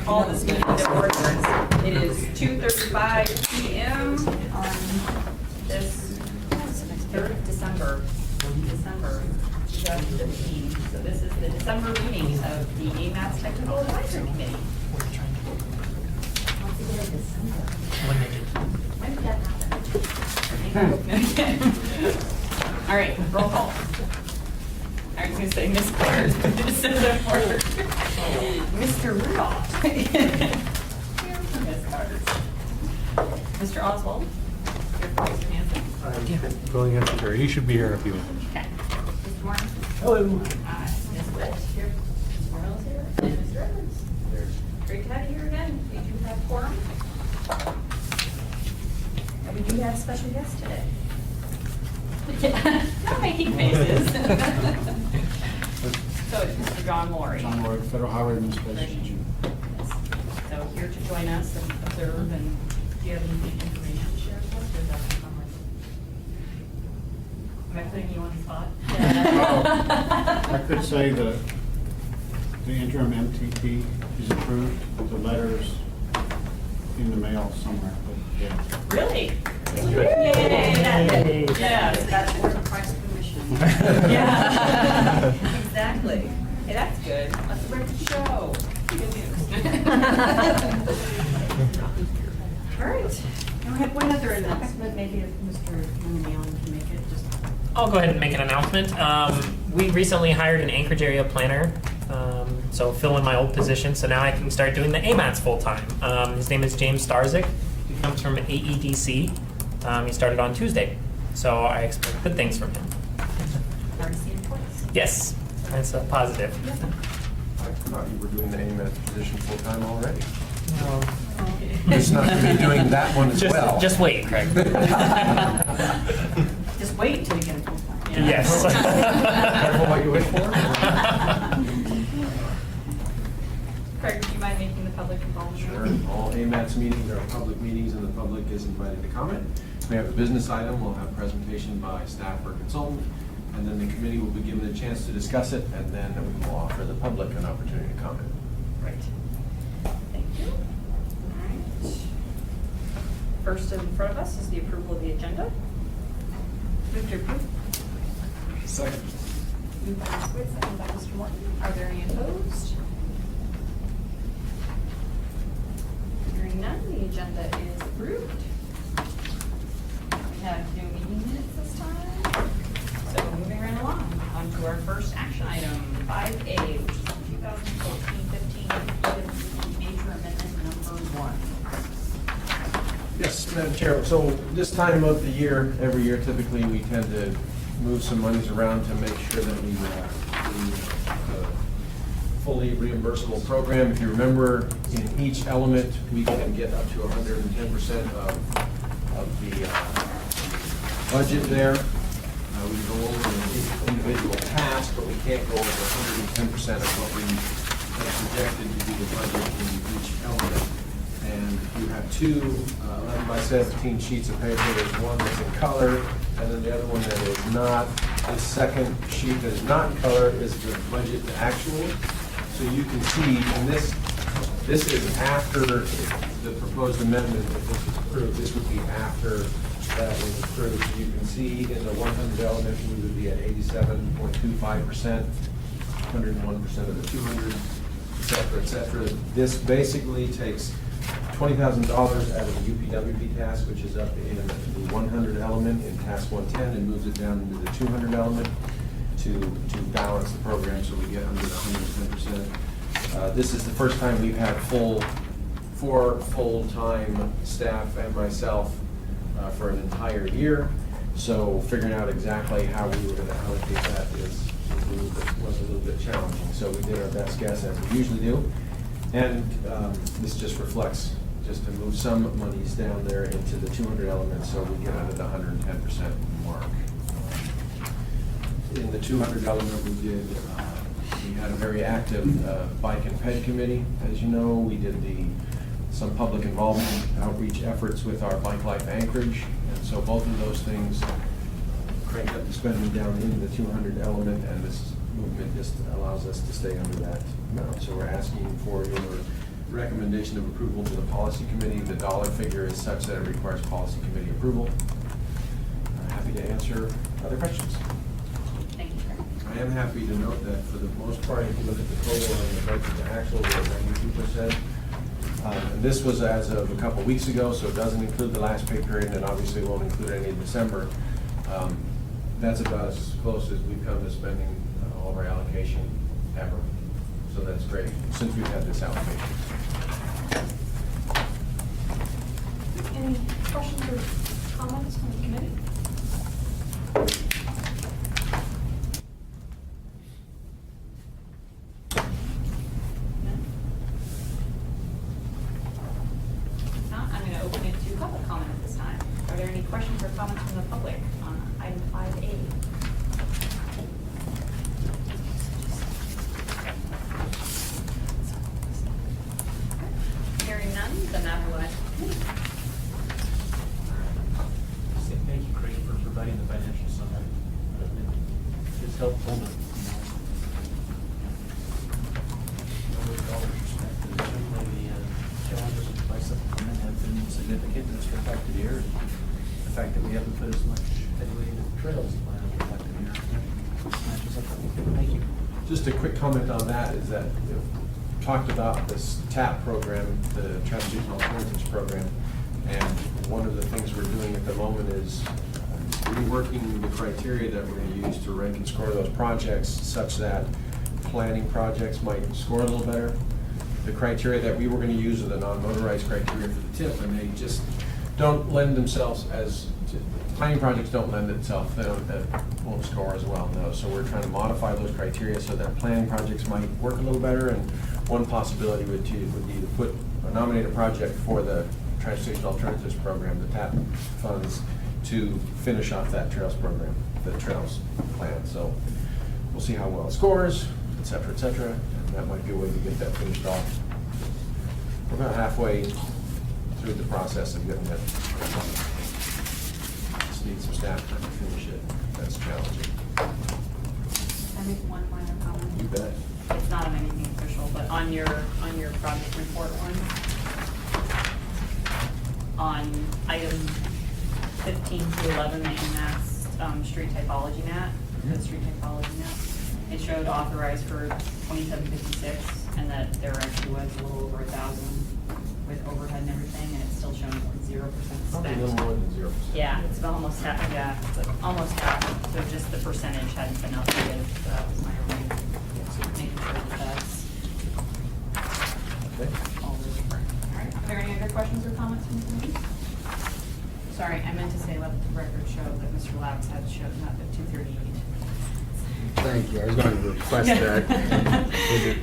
call this meeting to order. It is 2:35 p.m. on this 3rd of December 2015. So this is the December meeting of the AMATS Technical Advisory Committee. When did that happen? All right, roll call. I was going to say Miss Claire, but this isn't order. Mr. Rudolph. Here for Miss Carter. Mr. Oswald. Here for Mr. Hanson. I'm going into her. He should be here in a few minutes. Okay. Mr. Martin. Hello. Ms. Witt. Here. Ms. Morales here. And Mr. Evans. Great to have you here again. We do have quorum. And we do have a special guest today. Not making faces. So it's Mr. John Laurie. John Laurie, Federal Highway Administration. Yes. So here to join us and observe, and do you have any information to share with us, or is that something? Am I putting you on the spot? I could say that the interim MTP is approved. The letter's in the mail somewhere, but yeah. Really? Yeah. Yay! Yes, that's for the price commission. Yeah, exactly. Hey, that's good. Let's bring the show. Good news. All right. And we have one other announcement, maybe if Mr. Leon can make it. Just I'll go ahead and make an announcement. We recently hired an Anchorage area planner, so fill in my old position, so now I can start doing the AMATS full-time. His name is James Starzik. He comes from AEDC. He started on Tuesday, so I expect good things from him. already seen twice. Yes, that's a positive. I thought you were doing the AMATS position full-time already. It's not going to be doing that one as well. Just wait, Craig. Just wait until you get a full time. Yes. Careful what you wish for. Craig, would you mind making the public involvement? Sure. All AMATS meetings are public meetings and the public is invited to comment. We have a business item, we'll have a presentation by staff or consultant, and then the committee will be given a chance to discuss it, and then we will offer the public an opportunity to comment. Right. Thank you. All right. First in front of us is the approval of the agenda. Move to approve. Second. Moved by Ms. Witt, seconded by Mr. Morton. Are there any opposed? Hearing none, the agenda is approved. We have no meeting minutes this time. So moving right along, on to our first action item, 5A, which is 2014-15 major amendment number 1. Yes, Madam Chair. So this time of the year, every year typically, we tend to move some monies around to make sure that we fully reimbursable program. If you remember, in each element, we can get up to 110% of the budget there. We can go over the individual task, but we can't go over 110% of what we have projected to be the budget in each element. And you have two 11 by 17 sheets of paper. There's one that's in color, and then the other one that is not. The second sheet that is not in color is the budget to actual. So you can see, and this is after the proposed amendment, if this is approved, this would be after that is approved. So you can see in the 100 element, we would be at 87.25%, 101% of the 200, et cetera, et cetera. This basically takes $20,000 out of the UPWP task, which is up in the 100 element in task 110, and moves it down into the 200 element to balance the program so we get under the 110%. This is the first time we've had four full-time staff and myself for an entire year. So figuring out exactly how we were going to allocate that was a little bit challenging. So we did our best guess, as we usually do. And this just reflects just to move some monies down there into the 200 elements so we get under the 110% mark. In the 200 element, we had a very active bike and ped committee. As you know, we did some public involvement outreach efforts with our Bike Life Anchorage. And so both of those things cranked up the spending down into the 200 element, and this movement just allows us to stay under that amount. So we're asking for your recommendation of approval to the policy committee. The dollar figure is such that it requires policy committee approval. Happy to answer other questions. Thank you, Chair. I am happy to note that for the most part, if you look at the total and the budget to actual, we're at 92%. And this was as of a couple weeks ago, so it doesn't include the last pay period, and obviously won't include any in December. That's about as close as we've come to spending all of our allocation ever. So that's great, since we've had this allocation. Any questions or comments from the committee? No? If not, I'm going to open it to public comment at this time. Are there any questions or comments from the public on item 5A? Hearing none, then that will ask the committee. Thank you, Craig, for providing the financial summary. It's helpful to, with all respect, certainly the challenges of my supplement have been significant, and it's reflected here. The fact that we haven't put as much headway into the trails plan is reflected here. Matches up. Thank you. Just a quick comment on that is that, talked about this TAP program, the Transportation Alternatives Program, and one of the things we're doing at the moment is reworking the criteria that we're going to use to rank and score those projects such that planning projects might score a little better. The criteria that we were going to use are the non-motorized criteria for the TIP, and they just don't lend themselves planning projects don't lend itself, they won't score as well, no. So we're trying to modify those criteria so that planning projects might work a little better, and one possibility would be to put or nominate a project for the Transportation Alternatives Program, the TAP funds, to finish off that trails program, the trails plan. So we'll see how well it scores, et cetera, and that might be a way to get that finished off. We're about halfway through the process of getting that. Just need some staff time to finish it. That's challenging. Can I make one minor comment? You bet. It's not on anything official, but on your project report one, on item 15 to 11, the AMATS street typology map, the street typology map, it showed authorized for 2756, and that there actually was a little over 1,000 with overhead and everything, and it's still showing like 0% Probably a spent. little more than 0%. Yeah, it's about almost half, yeah, it's almost half, so just the percentage hadn't been updated, so that was my only, making sure that that's Okay. all really correct. All right, are there any other questions or comments from the committee? Sorry, I meant to say, let the record show that Mr. Labs had shown up at 2:38. Thank you. I was going to request that. Is it-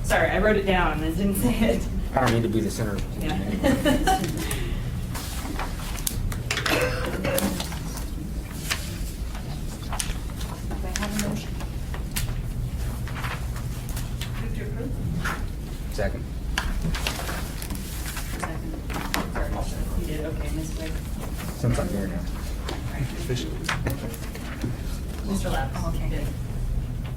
Sorry, I wrote it down and then didn't say it. I don't need to be the center. Yeah. Do I have a motion? Move to approve? Second. Second. Sorry, you did, okay, Ms. Wade. Since I'm here now. Officially. Mr. Labs. Oh, okay. Good.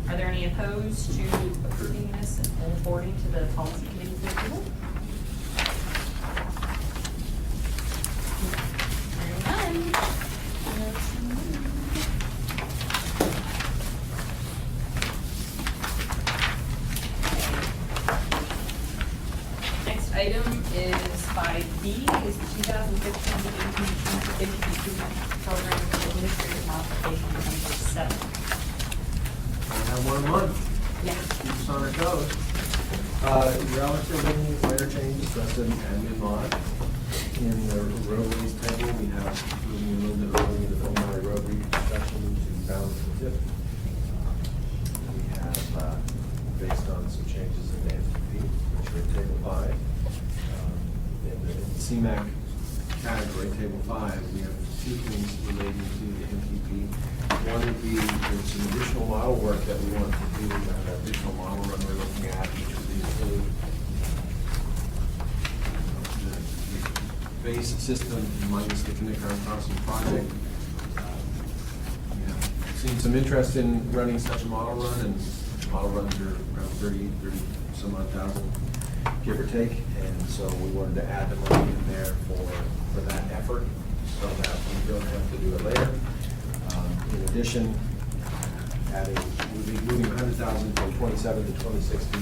Are there any opposed to approving this and forwarding to the policy committee for approval? Hearing none. Next item is 5B, is the 2015-18 improvement program administrative modification number 7. I have 1 month. Yeah. Keep us on our toes. Relatively minor changes, that's an admin mod. In the roadways table, we have moving a little bit early into the Illinois Road reconstruction to balance the tip. We have, based on some changes in the MTP, which are in table 5. In the CMAC category, table 5, we have 2 things relating to the MTP. One would be there's some additional model work that we want to do, that additional model run we're looking at, which would include the base system minus the Connect Arm Crossing project. We have seen some interest in running such a model run, and model runs are around 30 some odd thousand. give or take, and so we wanted to add the money in there for that effort, so that we don't have to do it later. In addition, moving 100,000 from 27 to 2016.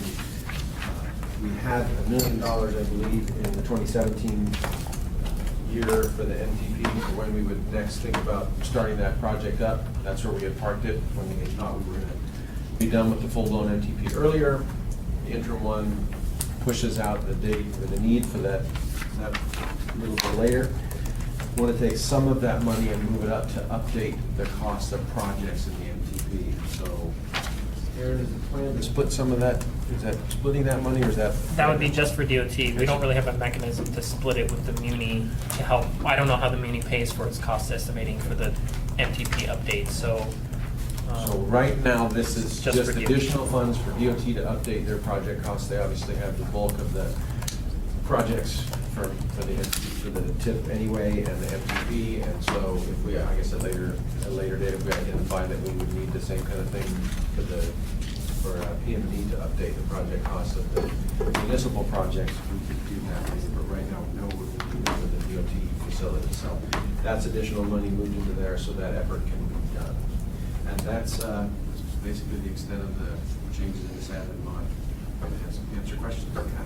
We had $1 million, I believe, in the 2017 year for the MTP, for when we would next think about starting that project up. That's where we had parked it, when we thought we were going to be done with the full-blown MTP earlier. The interim one pushes out the date or the need for that a little bit later. We want to take some of that money and move it up to update the cost of projects in the MTP. So, Aaron, is the plan to split some of that? Is that splitting that money, or is that? That would be just for DOT. We don't really have a mechanism to split it with the Muni to help. I don't know how the Muni pays for its cost estimating for the MTP update, so. So right now, this is Just just for DOT. additional funds for DOT to update their project costs. They obviously have the bulk of the projects for the TIP anyway and the MTP, and so if we, like I said, at a later date, if we identify that we would need the same kind of thing for PM&E to update the project costs of the municipal projects, we could do that later, but right now, we know we're doing it with the DOT facility, so that's additional money moved into there so that effort can be done. And that's basically the extent of the changes in this admin mod. Answer questions if you have them.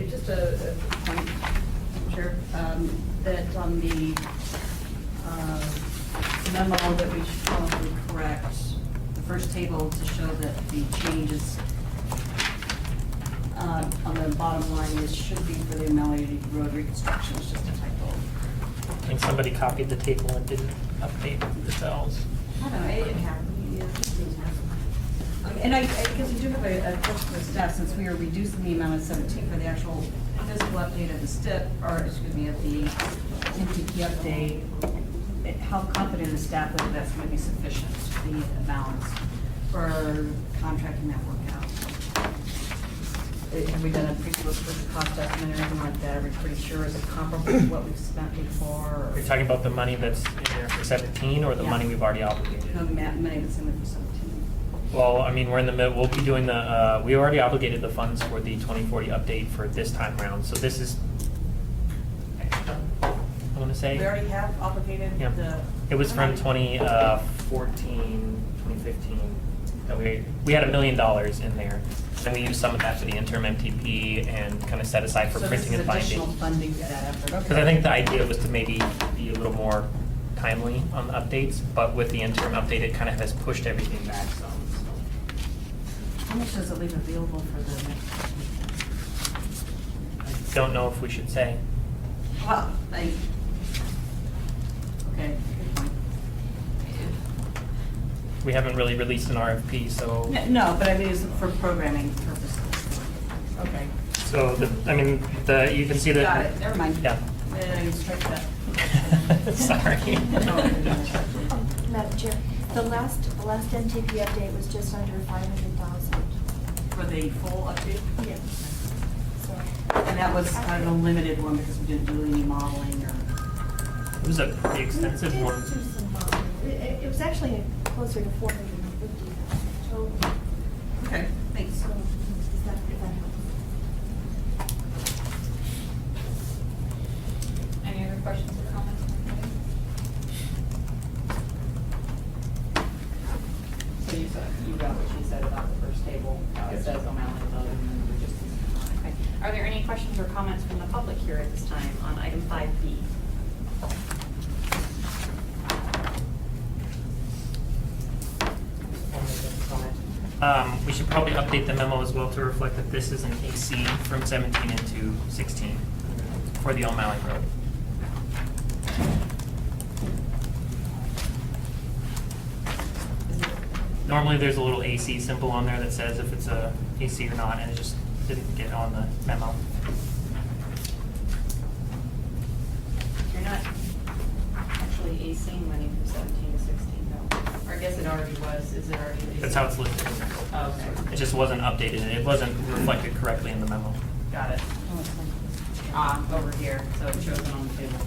Just a point, Chair, that on the memo that we should probably correct, the first table to show that the changes on the bottom line is should be for the ameliorated road reconstruction, it's just a typo. I think somebody copied the table and didn't update the cells. I don't know, it happened, it just needs to happen. And I guess we do have a question for staff, since we are reducing the amount of 17 for the actual physical update of the STIP, or excuse me, of the MTP update. How confident is staff that that's going to be sufficient, the amounts for contracting that work out? Have we done a pre-look with the cost estimate or anything like that? Are we pretty sure is it comparable to what we've spent before? Are you talking about the money that's in there for 17 or the Yeah. money we've already obligated? No, the money that's in there for 17. Well, I mean, we're in the middle, we'll be doing the, we already obligated the funds for the 2040 update for this time around, so this is extra, I want to say. We already have obligated Yeah. the. It was from 2014, 2015, that we had $1 million in there. And we used some of that for the interim MTP and kind of set aside for printing and So this is binding. additional funding for that effort, okay. Because I think the idea was to maybe be a little more timely on the updates, but with the interim update, it kind of has pushed everything back some. How much does it leave available for the next? I don't know if we should say. Well, okay, good point. We haven't really released an RFP, so. No, but I mean, it's for programming purposes. Okay. So, you can see that. Got it, never mind. Yeah. Strike that. Sorry. Madam Chair, the last MTP update was just under 500,000. For the full update? Yes. So. And that was kind of a limited one because we didn't do any modeling or. It was a pretty extensive We did one. do some modeling. It was actually closer to 450,000 total. Okay, thanks. So, if that helps. Any other questions or comments? So you got what she said about the first table, how it says amount and load, and then we just. Okay. Are there any questions or comments from the public here at this time on item 5B? We should probably update the memo as well to reflect that this is an AC from 17 into 16 for the O'Malley Road. Normally, there's a little AC symbol on there that says if it's a AC or not, and it just didn't get on the memo. You're not actually AC money from 17 to 16, though. Or I guess it already was, is it already? That's how it's listed in there. Oh, okay. It just wasn't updated, and it wasn't reflected correctly in the memo. Over here, so it shows it on the table.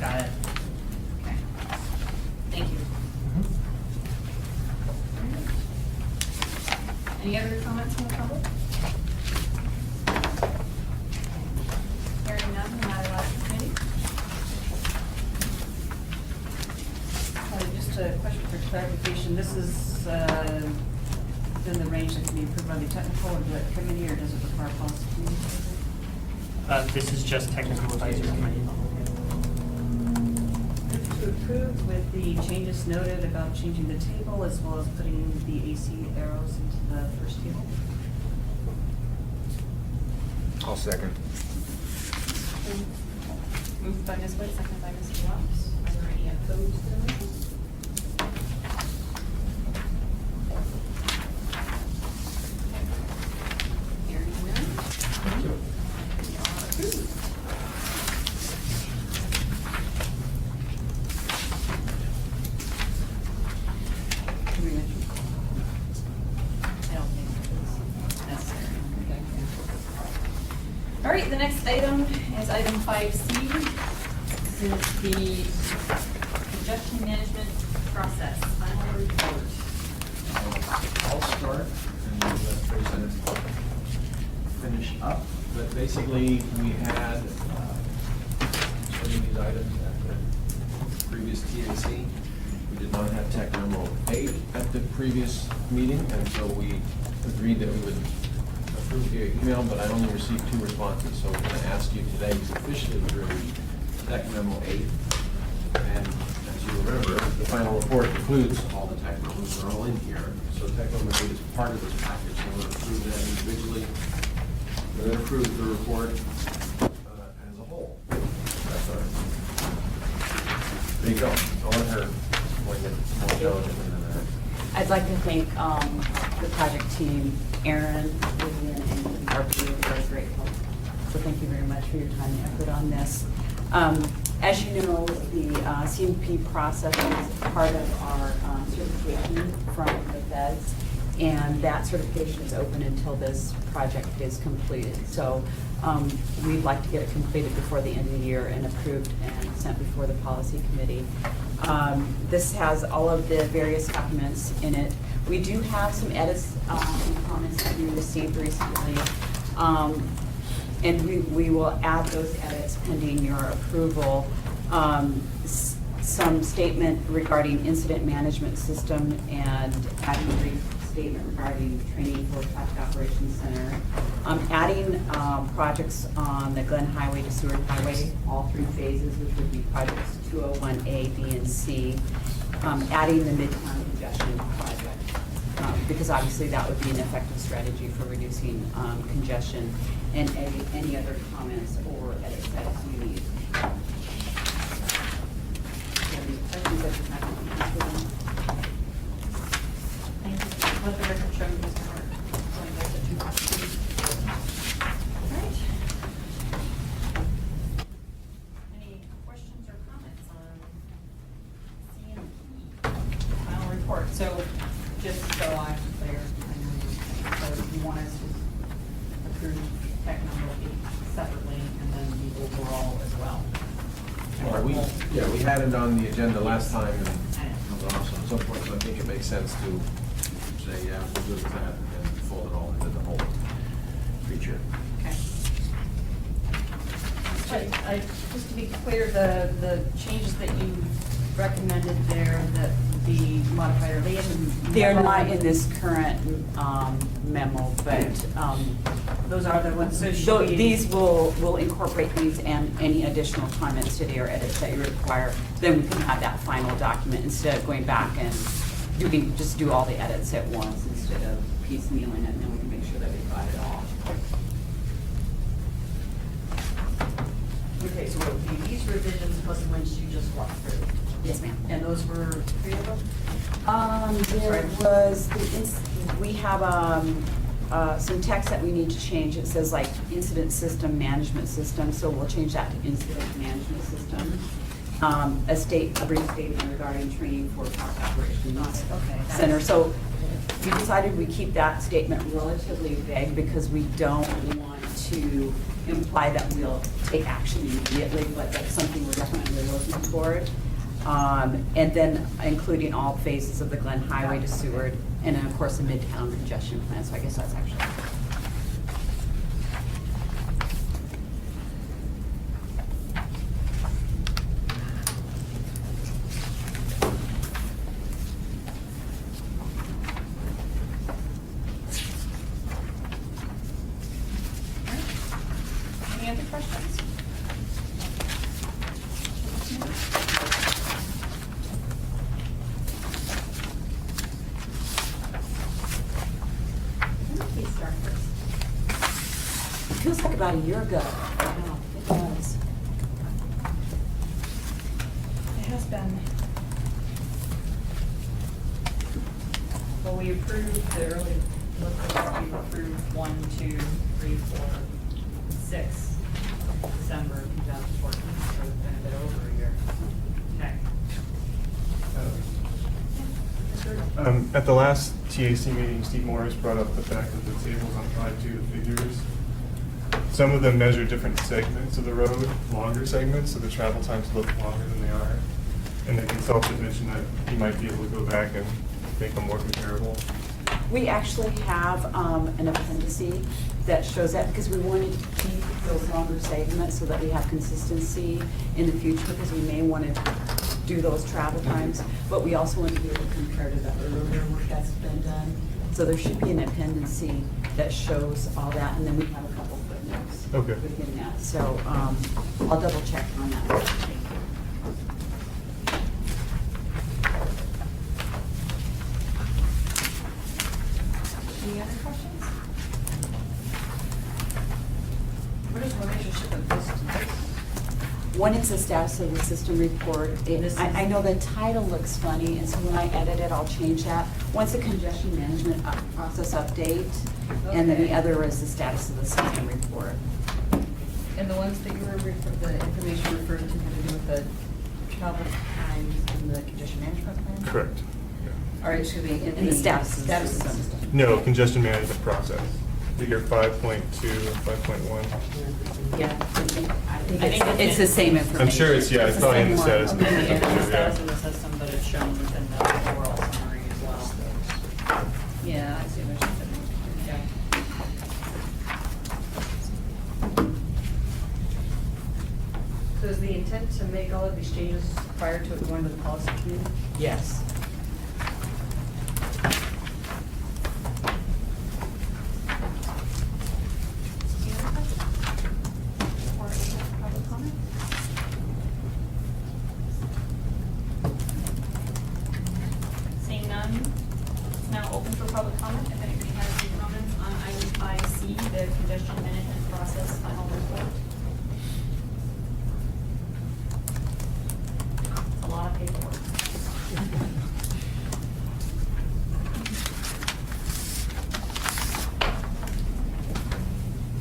Got it. Okay. Thank you. Any other comments from the public? Hearing none, I allow the committee. Just a question for clarification, this is within the range that can be approved by the technical or the committee, or does it require policy committee? This is just technical advisory committee. To approve with the changes noted about changing the table as well as putting the AC arrows into the first table. I'll second. Moved by Ms. Witt, seconded by Mr. Wells. Are there any opposed to the motion? Hearing none. Thank you. You are approved. Can we mention? I don't think it's necessary. Okay. All right, the next item is item 5C. This is the congestion management process, final report. I'll start and let Teresa finish up. But basically, we had some of these items at the previous TAC. We did not have tech memo 8 at the previous meeting, and so we agreed that we would approve the email, but I only received 2 responses. So we're going to ask you today to officially approve tech memo 8. And as you remember, the final report includes all the tech memos, they're all in here. So tech memo 8 is part of this package, so we're going to approve that individually. We're going to approve the report as a whole. That's all right. There you go. I'll let her explain it more diligently than that. I'd like to thank the project team, Aaron, Vivian, and Barbara. We're very grateful. So thank you very much for your time and effort on this. As you know, the CMP process is part of our certification from the feds, and that certification is open until this project is completed. So we'd like to get it completed before the end of the year and approved and sent before the policy committee. This has all of the various documents in it. We do have some edits and comments that we received recently. And we will add those edits pending your approval. Some statement regarding incident management system and adding a brief statement regarding training for traffic operations center. Adding projects on the Glen Highway to Seward Highway, all 3 phases, which would be projects 201A, B, and C. Adding the Midtown congestion project, because obviously that would be an effective strategy for reducing congestion, and any other comments or edits that you need. Any questions at the time? Thank you. Let the record show Mr. Hart. Going back to 2. All right. Any questions or comments on CMP? Final report. So just so I'm clear, I know so you want us to approve tech number 8 separately and then the overall as well. Well, we had it on the agenda last time and it was awesome. So forth, so I think it makes sense to say, yeah, we're good with that, and then fold it all into the whole feature. Okay. Just to be clear, the changes that you recommended there that be modified, are they in the? They're not in this current memo, but Those are the ones, so should we? these will incorporate these and any additional comments today or edits that you require. Then we can have that final document instead of going back and just do all the edits at once instead of piecemealing it, and then we can make sure that we've got it all. Okay, so it would be these revisions plus the ones you just walked through. Yes, ma'am. And those were 3 of them? There was, we have some text that we need to change. It says like incident system management system, so we'll change that to incident management system. A brief statement regarding training for traffic operations center. So we decided we keep that statement relatively vague because we don't want to imply that we'll take action immediately, but that's something we're definitely looking toward. And then including all phases of the Glen Highway to Seward, and then of course the Midtown congestion plan, so I guess that's actually. Any other questions? Please start first. It feels like about a year ago. Wow, it does. It has been. Well, we approved the early, we approved 1, 2, 3, 4, 6, December 2014, so it's been a bit over a year. Okay. At the last TAC meeting, Steve Morris brought up the fact that the tables on 5.2 figures, some of them measure different segments of the road, longer segments, so the travel times look longer than they are. And the consultant mentioned that he might be able to go back and make them more comparable. We actually have an appendice that shows that because we wanted to keep those longer segments so that we have consistency in the future because we may want to do those travel times, but we also want to be able to compare to the earlier work that's been done. So there should be an appendice that shows all that, and then we have a couple footnotes Okay. within that. So I'll double check on that. Thank you. Any other questions? What is the relationship of this to this? One is the status of the system report. I know the title looks funny, and so when I edit it, I'll change that. One's a congestion management process update, and then the Okay. other is the status of the system report. And the ones that you were, the information referred to had to do with the travel times and the congestion management plan? Correct. Or it should be in the status of the system. No, congestion management process. Figure 5.2 and 5.1. Yeah, I think I think it's the same information. I'm sure it's, yeah, it's probably in the status. of the Okay, system, and the too, status of yeah. the system, but it's shown within the overall summary as well. Yeah, I see what you're saying. Okay. So is the intent to make all of these changes prior to it going to the policy committee? Yes. Any other questions? Or any public comment? Seeing none, it's now open for public comment. If anybody has any comments on item 5C, the congestion management process final report. It's a lot of paperwork.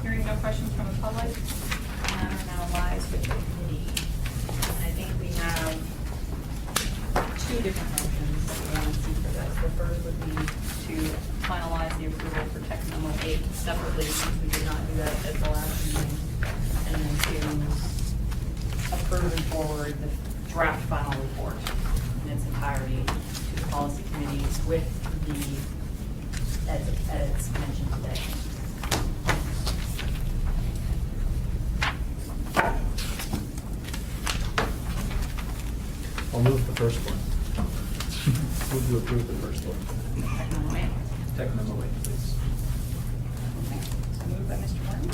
Hearing no questions from the public, matter now lies with the committee. And I think we have two different motions that we want to see for this. The first would be to finalize the approval for text memo 8 separately, since we did not do that at the last meeting. And then to approve and forward the draft final report in its entirety to the policy committee with the edits mentioned today. I'll move the first one. Move to approve the first one. Text memo 8. Tech memo 8, please. Okay, so moved by Mr. Martin.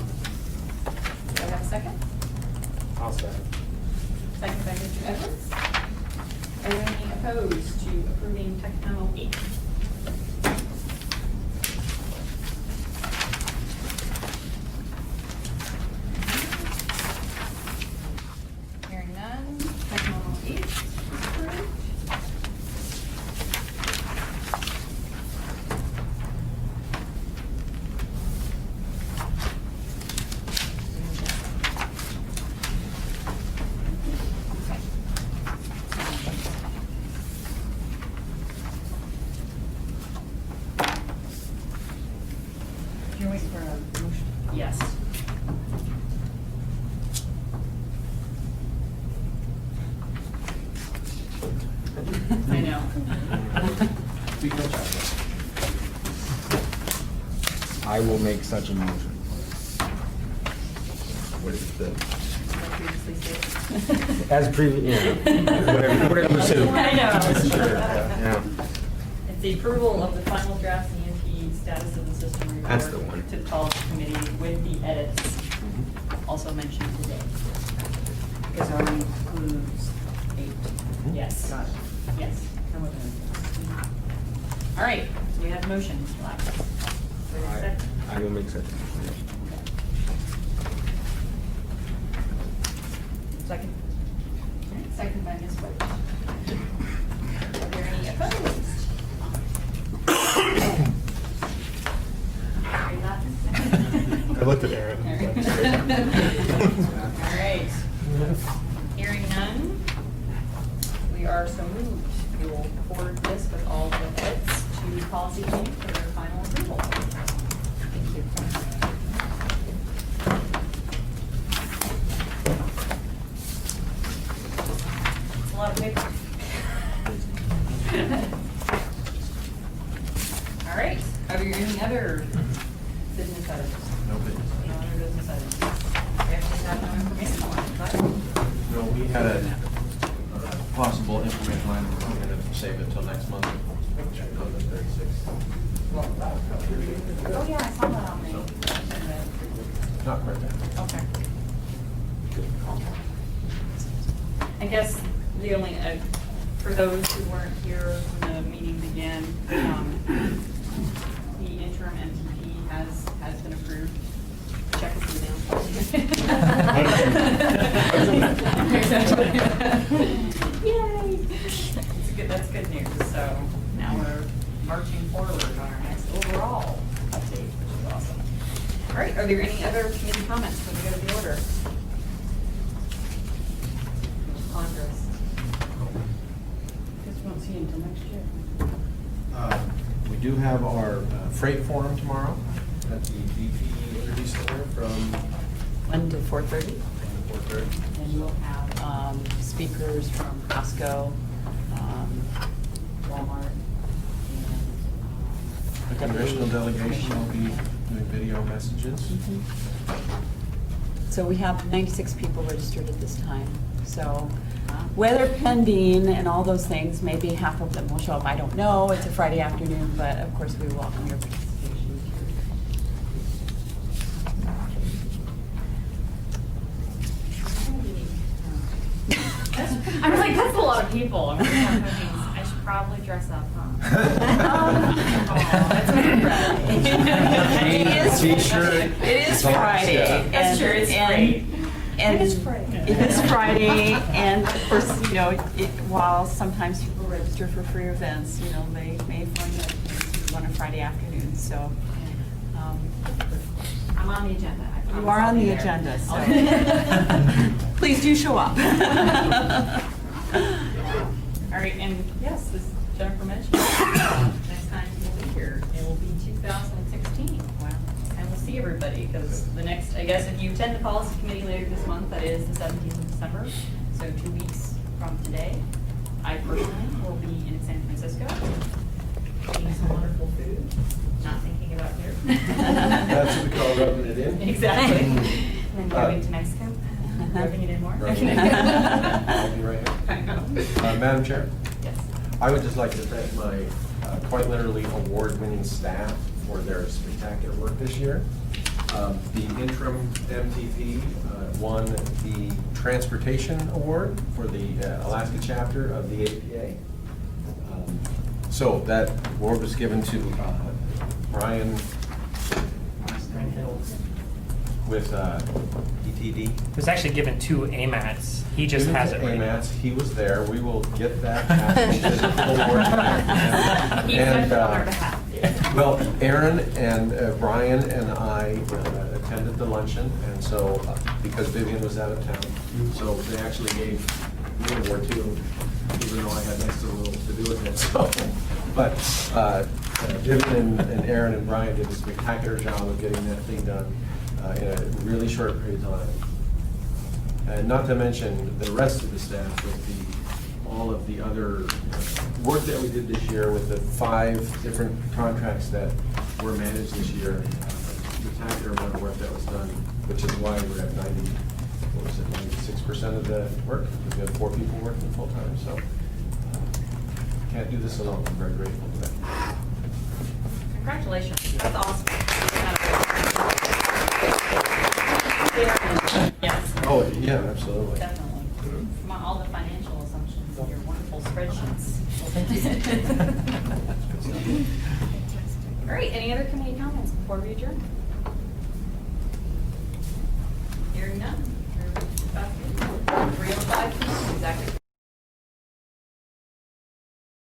Do I have a second? I'll second. Second by Mr. Edwards. Are there any opposed to approving text memo 8? Hearing none, text memo 8 is approved. I will make such a motion. What is the? Like previously stated. As previous, yeah, whatever was said. I know. Sure, yeah. It's the approval of the final draft EMP status of the system report. That's the one. To the policy committee with the edits also mentioned today. Because it already includes 8. Yes. Got it. Yes. I'm with it. All right, so we have motion. I will make such a motion. Second. All right, second by Ms. White. Are there any opposed? Are you laughing? I looked at Aaron. All right. Hearing none, we are so moved. We will forward this with all the edits to policy committee for their final approval. Thank you. It's a lot of paper. All right. Are there any other business items? No business. No other business items? We actually have no information on it, but. No, we had a possible information line, we're going to save it till next month. Check on the 36th. Oh, yeah, I saw that on the. Not quite that. Okay. I guess the only, for those who weren't here when the meeting began, the interim MTP has been approved. Check is in the mail. Yay! That's good news. So now we're marching forward on our next overall update, which is awesome. All right, are there any other committee comments before we go to the order? Congress. Guess we won't see you until next year. We do have our freight forum tomorrow at the BP Energy Center from 1 to 4:30, 4:30. and we'll have speakers from Costco, Walmart, The congressional delegation will be doing video messages. So we have 96 people registered at this time. So weather pending and all those things, maybe half of them will show up. I don't know. It's a Friday afternoon, but of course we welcome your participation. I was like, that's a lot of people. I'm thinking, I should probably dress up, huh? It is T-shirt. It is Friday. That's true, it's and- great. And It is Friday. It is Friday, and of course, while sometimes people register for free events, they may find that it's on a Friday afternoon, so. I'm on the agenda. I promise You are I'll on be the there. agenda, I'll so. be there. Please do show up. All right, and yes, as Jennifer mentioned, next time we'll be here, it will be 2016. Wow. And we'll see everybody, because the next, I guess if you attend the policy committee later this month, that is the 17th of December, so 2 weeks from today, I personally will be in San Francisco, eating some wonderful food, not thinking about here. That's what we call rubbing it in. Exactly. And then going to Mexico, rubbing it in more. Rubbing it in. I'll be right I here. know. Madam Chair, Yes. I would just like to thank my quite literally award-winning staff for their spectacular work this year. The interim MTP won the Transportation Award for the Alaska chapter of the APA. So that award was given to Brian with ETD. It was actually given to AMATS. He just has it right now. AMATS, he was there, we will get that award. He And, sent it on our behalf. well, Aaron and Brian and I attended the luncheon, and so, because Vivian was out of town, so they actually gave me an award too, even though I had next to a little to do with it, so. But Vivian and Aaron and Brian did a spectacular job of getting that thing done in a really short period of time. And not to mention the rest of the staff with all of the other work that we did this year with the 5 different contracts that were managed this year. which is why we're at 96% of the work, because we have 4 people working full-time, so can't do this alone. I'm very grateful for that. Congratulations, that's awesome. Yes. Oh, yeah, absolutely. Definitely. From all the financial assumptions in your wonderful spreadsheets. All right, any other committee comments before we adjourn? Hearing none,